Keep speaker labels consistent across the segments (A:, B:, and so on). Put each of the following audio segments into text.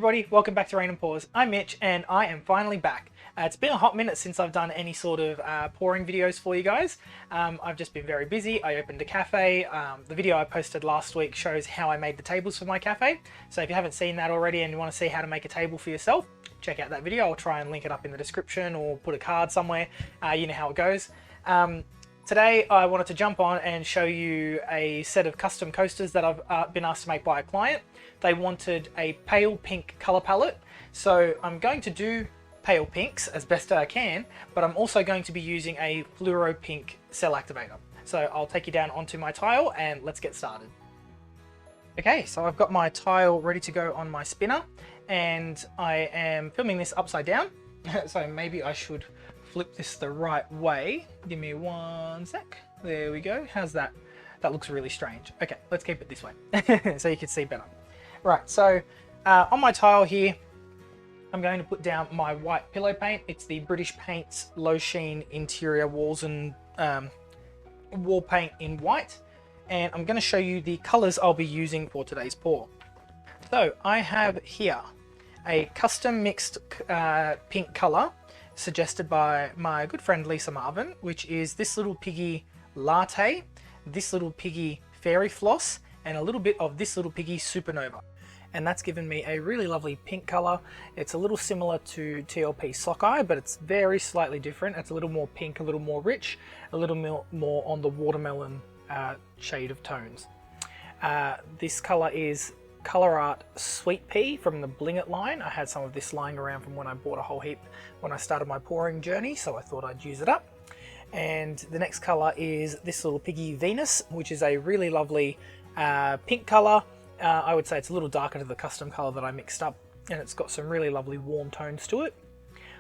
A: everybody, welcome back to Rain and Pours. I'm Mitch and I am finally back. It's been a hot minute since I've done any sort of pouring videos for you guys. I've just been very busy. I opened a cafe. The video I posted last week shows how I made the tables for my cafe. So if you haven't seen that already and you want to see how to make a table for yourself, check out that video. I'll try and link it up in the description or put a card somewhere. You know how it goes. Today I wanted to jump on and show you a set of custom coasters that I've been asked to make by a client. They wanted a pale pink color palette, so I'm going to do pale pinks as best I can, but I'm also going to be using a fluoro pink cell activator. So I'll take you down onto my tile and let's get started. Okay, so I've got my tile ready to go on my spinner and I am filming this upside down. So maybe I should flip this the right way. Give me one sec. There we go. How's that? That looks really strange. Okay, let's keep it this way so you can see better. Right, so on my tile here, I'm going to put down my white pillow paint. It's the British Paints Low Sheen Interior Walls and Wall Paint in white. And I'm going to show you the colors I'll be using for today's pour. So I have here a custom mixed pink color suggested by my good friend Lisa Marvin, which is this little piggy Latte, this little piggy Fairy Floss, and a little bit of this little piggy Supernova. And that's given me a really lovely pink color. It's a little similar to TLP Sequins, but it's very slightly different. It's a little more pink, a little more rich, a little more on the watermelon shade of tones. This color is Colourarte Sweet Pea from the Bling It line. I had some of this lying around from when I bought a whole heap when I started my pouring journey, so I thought I'd use it up. And the next color is this little piggy Venus, which is a really lovely pink color. I would say it's a little darker to the custom color that I mixed up, and it's got some really lovely warm tones to it.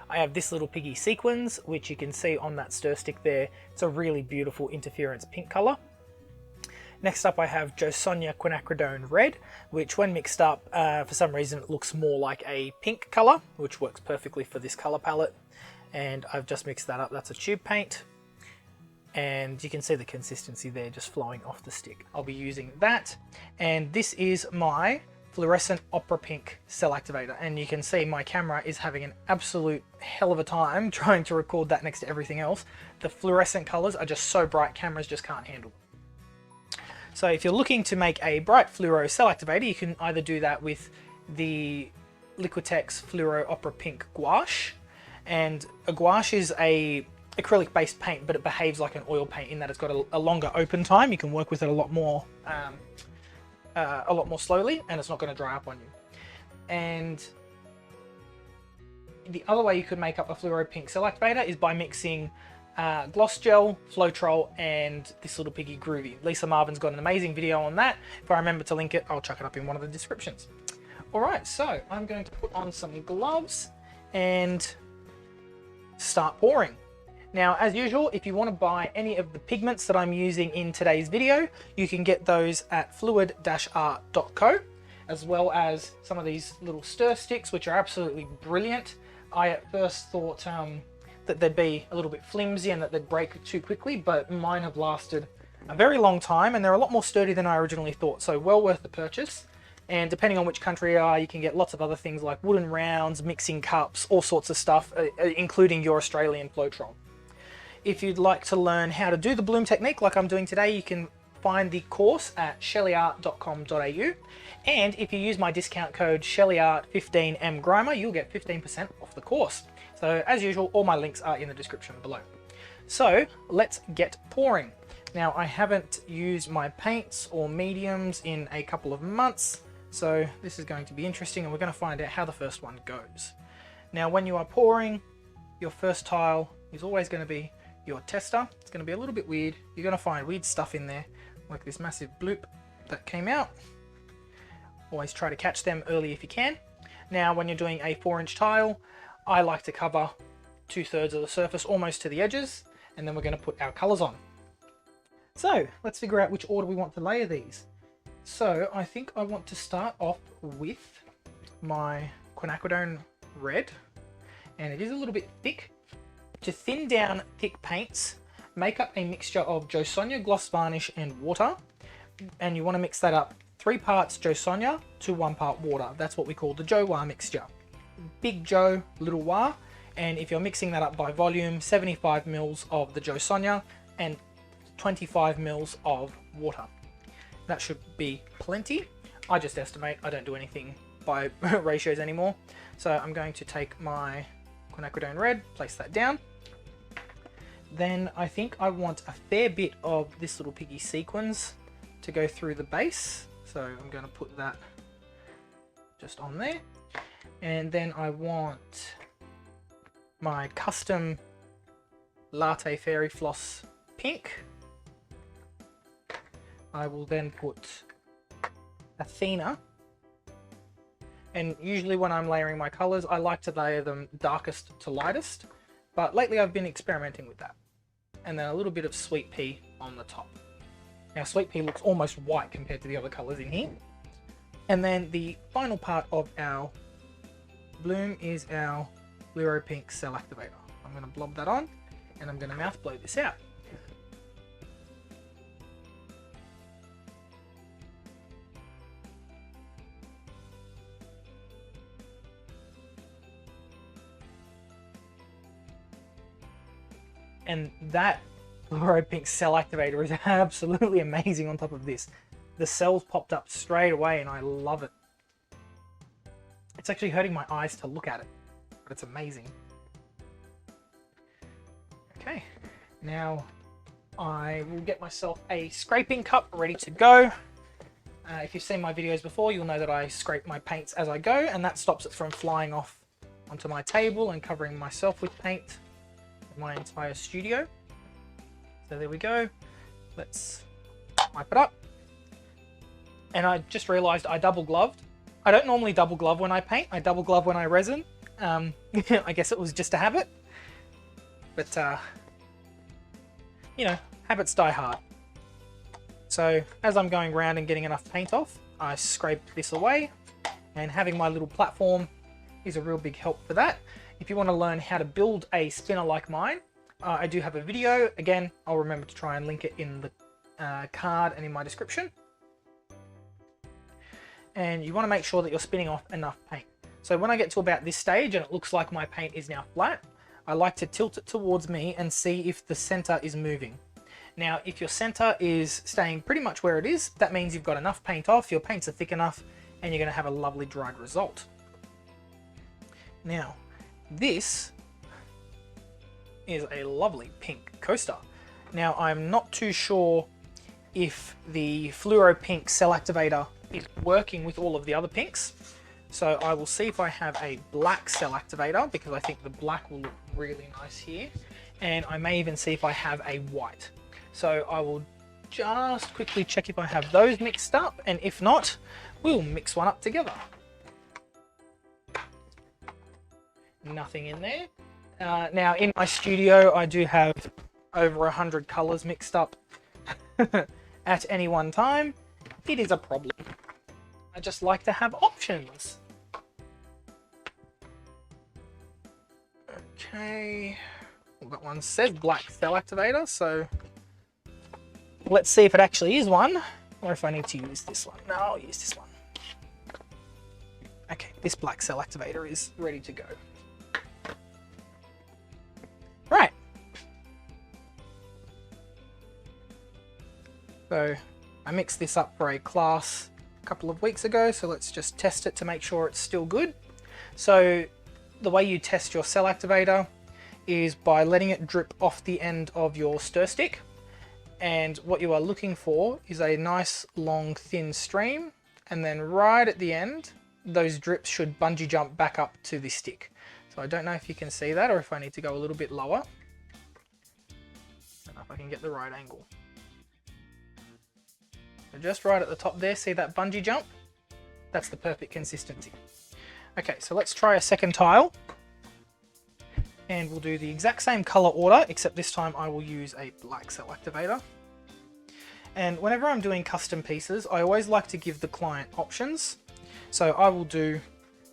A: I have this little piggy Sequins, which you can see on that stir stick there. It's a really beautiful interference pink color. Next up I have Josonja Quinacridone Red, which when mixed up, for some reason it looks more like a pink color, which works perfectly for this color palette. And I've just mixed that up. That's a tube paint. And you can see the consistency there just flowing off the stick. I'll be using that. And this is my Fluorescent Opera Pink Cell Activator. And you can see my camera is having an absolute hell of a time trying to record that next to everything else. The fluorescent colors are just so bright, cameras just can't handle. So if you're looking to make a bright fluoro cell activator, you can either do that with the Liquitex Fluoro Opera Pink Gouache. And a gouache is a acrylic based paint, but it behaves like an oil paint in that it's got a longer open time. You can work with it a lot more slowly, and it's not going to dry up on you. And the other way you could make up a fluoro pink cell activator is by mixing gloss gel, Floetrol, and this little piggy Groovy. Lisa Marvin's got an amazing video on that. If I remember to link it, I'll chuck it up in one of the descriptions. Alright, so I'm going to put on some gloves and start pouring. Now, as usual, if you want to buy any of the pigments that I'm using in today's video, you can get those at fluid-art.co, as well as some of these little stir sticks, which are absolutely brilliant. I at first thought that they'd be a little bit flimsy and that they'd break too quickly, but mine have lasted a very long time and they're a lot more sturdy than I originally thought, so well worth the purchase. And depending on which country you are, you can get lots of other things like wooden rounds, mixing cups, all sorts of stuff, including your Australian Floetrol. If you'd like to learn how to do the bloom technique like I'm doing today, you can find the course at sheleeart.com.au. And if you use my discount code Sheleeart15mgrimer, you'll get 15% off the course. So as usual, all my links are in the description below. So let's get pouring. Now I haven't used my paints or mediums in a couple of months, so this is going to be interesting and we're going to find out how the first one goes. Now when you are pouring, your first tile is always going to be your tester. It's going to be a little bit weird. You're going to find weird stuff in there, like this massive bloop that came out. Always try to catch them early if you can. Now when you're doing a 4-inch tile, I like to cover 2/3 of the surface almost to the edges, and then we're going to put our colors on. So let's figure out which order we want to layer these. So I think I want to start off with my Quinacridone Red, and it is a little bit thick. To thin down thick paints, make up a mixture of Josonja gloss varnish and water, and you want to mix that up 3 parts Josonja to 1 part water. That's what we call the Jo-Wa mixture. Big Jo, little Wa, and if you're mixing that up by volume, 75 mils of the Josonja and 25 mils of water. That should be plenty. I just estimate, I don't do anything by ratios anymore. So I'm going to take my Quinacridone Red, place that down. Then I think I want a fair bit of this little piggy sequins to go through the base. So I'm going to put that just on there. And then I want my custom Latte Fairy Floss pink. I will then put Athena. And usually when I'm layering my colors, I like to layer them darkest to lightest. But lately I've been experimenting with that. And then a little bit of Sweet Pea on the top. Now Sweet Pea looks almost white compared to the other colors in here. And then the final part of our bloom is our Fluoro Pink Cell Activator. I'm going to blob that on and I'm going to mouth blow this out. And that Fluoro Pink Cell Activator is absolutely amazing on top of this. The cells popped up straight away and I love it. It's actually hurting my eyes to look at it, but it's amazing. Okay, now I will get myself a scraping cup ready to go. If you've seen my videos before, you'll know that I scrape my paints as I go, and that stops it from flying off onto my table and covering myself with paint in my entire studio. So there we go. Let's wipe it up. And I just realized I double gloved. I don't normally double glove when I paint. I double glove when I resin. I guess it was just a habit. But, you know, habits die hard. So as I'm going around and getting enough paint off, I scrape this away. And having my little platform is a real big help for that. If you want to learn how to build a spinner like mine, I do have a video. Again, I'll remember to try and link it in the card and in my description. And you want to make sure that you're spinning off enough paint. So when I get to about this stage and it looks like my paint is now flat, I like to tilt it towards me and see if the center is moving. Now, if your center is staying pretty much where it is, that means you've got enough paint off, your paints are thick enough, and you're going to have a lovely dried result. Now, this is a lovely pink coaster. Now, I'm not too sure if the Fluoro Pink Cell Activator is working with all of the other pinks. So I will see if I have a black Cell Activator, because I think the black will look really nice here. And I may even see if I have a white. So I will just quickly check if I have those mixed up, and if not, we'll mix one up together. Nothing in there. Now in my studio, I do have over 100 colors mixed up at any one time. It is a problem. I just like to have options. Okay, well, that one says black Cell Activator, so let's see if it actually is one, or if I need to use this one. No, I'll use this one. Okay, this black Cell Activator is ready to go. Right. So I mixed this up for a class a couple of weeks ago, so let's just test it to make sure it's still good. So the way you test your Cell Activator is by letting it drip off the end of your stir stick, and what you are looking for is a nice long thin stream, and then right at the end those drips should bungee jump back up to the stick. So I don't know if you can see that, or if I need to go a little bit lower. I don't know if I can get the right angle. So just right at the top there, see that bungee jump? That's the perfect consistency. Okay, so let's try a second tile. And we'll do the exact same color order, except this time I will use a black Cell Activator. And whenever I'm doing custom pieces, I always like to give the client options. So I will do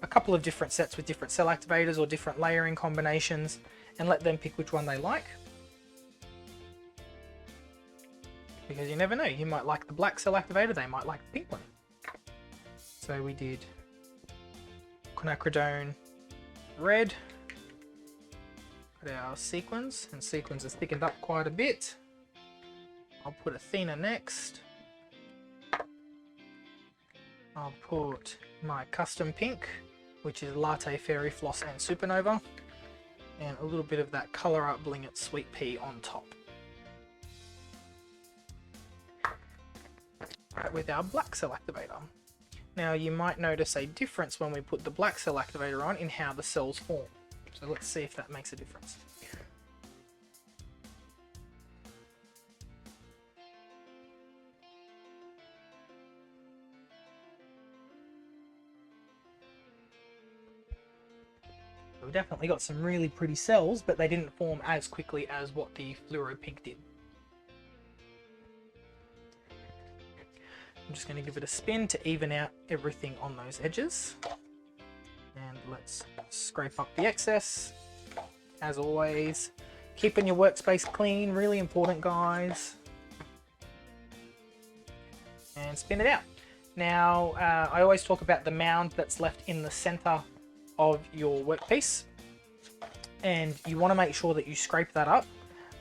A: a couple of different sets with different Cell Activators or different layering combinations, and let them pick which one they like. Because you never know, you might like the black Cell Activator, they might like the pink one. So we did Quinacridone Red. Got our Sequins, and Sequins has thickened up quite a bit. I'll put Athena next. I'll put my custom pink, which is Latte, Fairy, Floss and Supernova. And a little bit of that Colourarte Sweet Pea on top. Right, with our black cell activator. Now you might notice a difference when we put the black cell activator on in how the cells form. So let's see if that makes a difference. We've definitely got some really pretty cells, but they didn't form as quickly as what the fluoro pink did. I'm just going to give it a spin to even out everything on those edges. And let's scrape up the excess. As always, keeping your workspace clean, really important, guys. And spin it out. Now, I always talk about the mound that's left in the center of your workpiece, and you want to make sure that you scrape that up,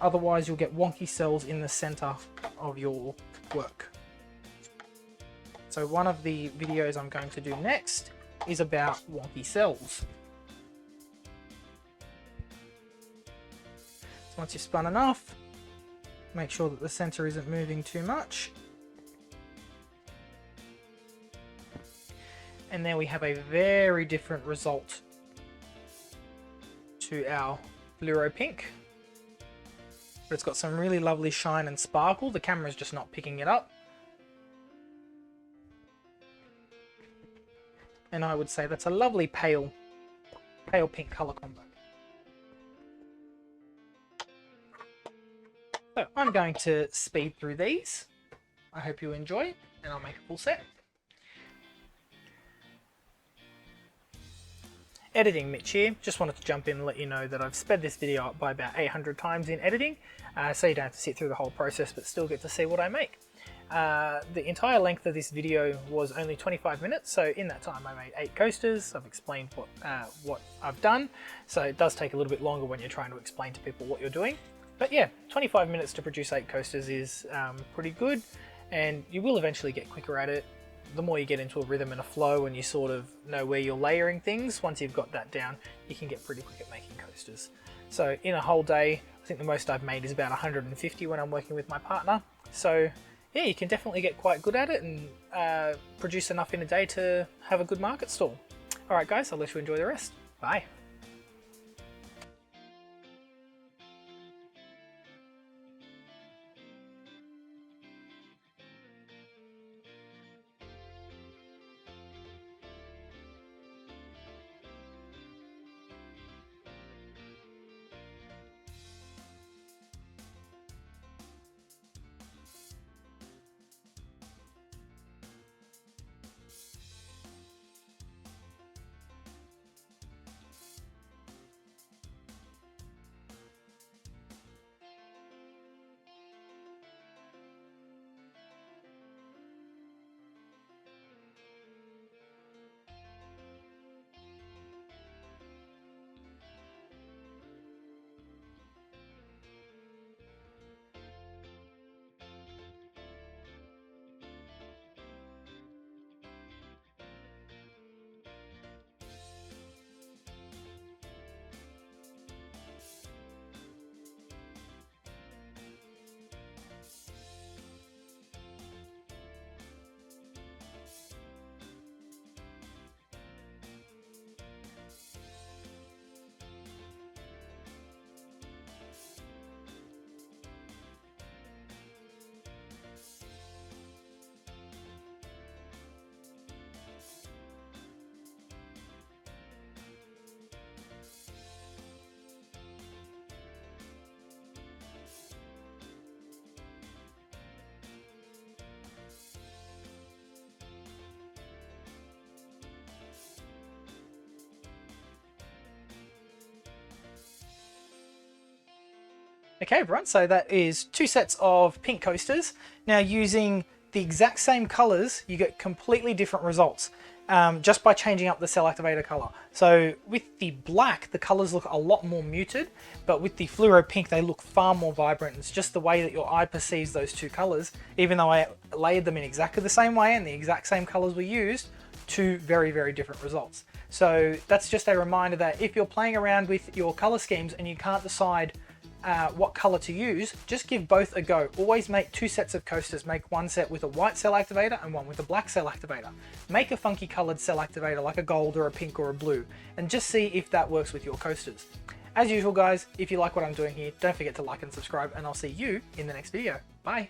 A: otherwise you'll get wonky cells in the center of your work. So one of the videos I'm going to do next is about wonky cells. So once you've spun enough, make sure that the center isn't moving too much. And there we have a very different result to our fluoro pink. But it's got some really lovely shine and sparkle. The camera's just not picking it up. And I would say that's a lovely pale pink colour combo. So I'm going to speed through these. I hope you enjoy, and I'll make a full set. Editing Mitch here. Just wanted to jump in and let you know that I've sped this video up by about 800 times in editing, so you don't have to sit through the whole process but still get to see what I make. The entire length of this video was only 25 minutes, so in that time I made 8 coasters. I've explained what I've done, so it does take a little bit longer when you're trying to explain to people what you're doing. But yeah, 25 minutes to produce 8 coasters is pretty good, and you will eventually get quicker at it. The more you get into a rhythm and a flow and you sort of know where you're layering things, once you've got that down, you can get pretty quick at making coasters. So in a whole day, I think the most I've made is about 150 when I'm working with my partner. So yeah, you can definitely get quite good at it and produce enough in a day to have a good market stall. Alright guys, I'll let you enjoy the rest. Bye. Okay everyone, so that is 2 sets of pink coasters. Now using the exact same colours, you get completely different results. just by changing up the cell activator color. So with the black, the colors look a lot more muted, but with the fluoro pink, they look far more vibrant. It's just the way that your eye perceives those two colors, even though I layered them in exactly the same way and the exact same colors were used, two very, very different results. So that's just a reminder that if you're playing around with your color schemes and you can't decide what color to use, just give both a go. Always make 2 sets of coasters. Make one set with a white cell activator and one with a black cell activator. Make a funky colored cell activator like a gold or a pink or a blue, and just see if that works with your coasters. As usual guys, if you like what I'm doing here, don't forget to like and subscribe, and I'll see you in the next video. Bye.